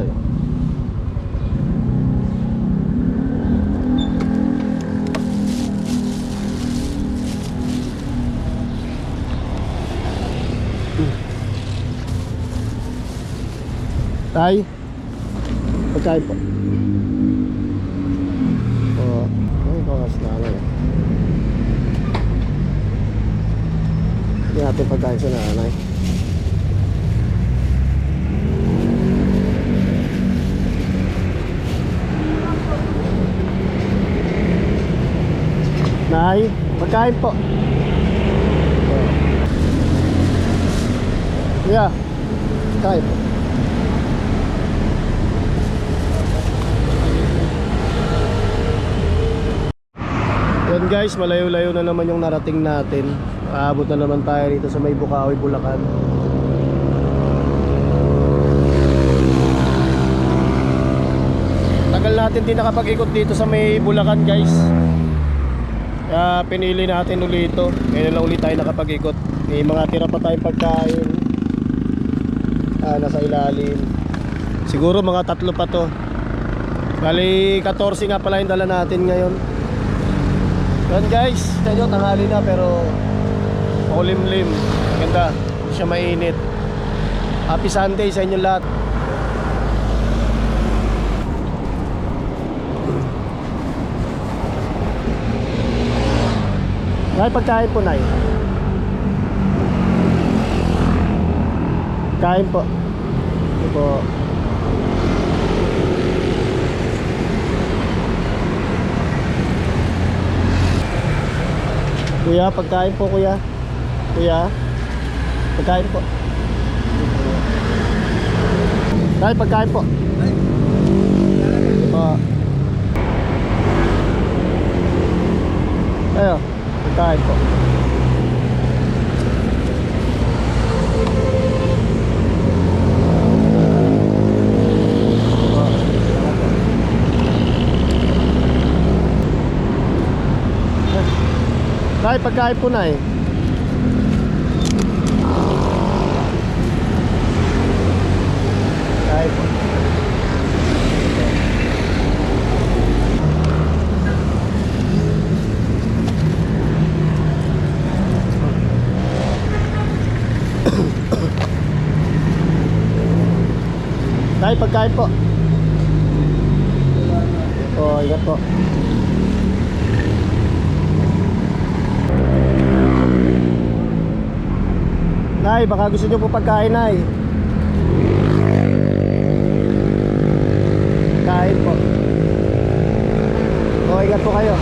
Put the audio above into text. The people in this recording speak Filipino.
eh. Tay, pagkain po. Oh, ay, kawas na lang. Hindi natin pagkain sa nanay. Nay, pagkain po. Oh. Yeah, pagkain po. Yan guys, malayo-layo na naman yung narating natin. Aabot na naman tayo dito sa may Bukawi, Bulacan. Tagal natin din nakapag-ikot dito sa may Bulacan guys. Kaya pinili natin ulit ito. Ngayon lang ulit tayo nakapag-ikot. May mga tira pa tayong pagkain. Nasa ilalim. Siguro mga 3 pa to. Bali 14 nga pala yung dala natin ngayon. Yan guys, sa inyo tanghali na pero makulimlim. Ganda, hindi siya mainit. Happy Sunday sa inyo lahat. Nay, pagkain po, Nay. Kain po. Ito po. Kuya, pagkain po kuya. Kuya, pagkain po. Tay, pagkain po. Ito po. Ayo, pagkain po. Tay, pagkain po na eh. Pagkain po. Tay, pagkain po. Oh, ingat po. Nay, baka gusto nyo po pagkain, Nay. Kain po. O, ingat po kayo.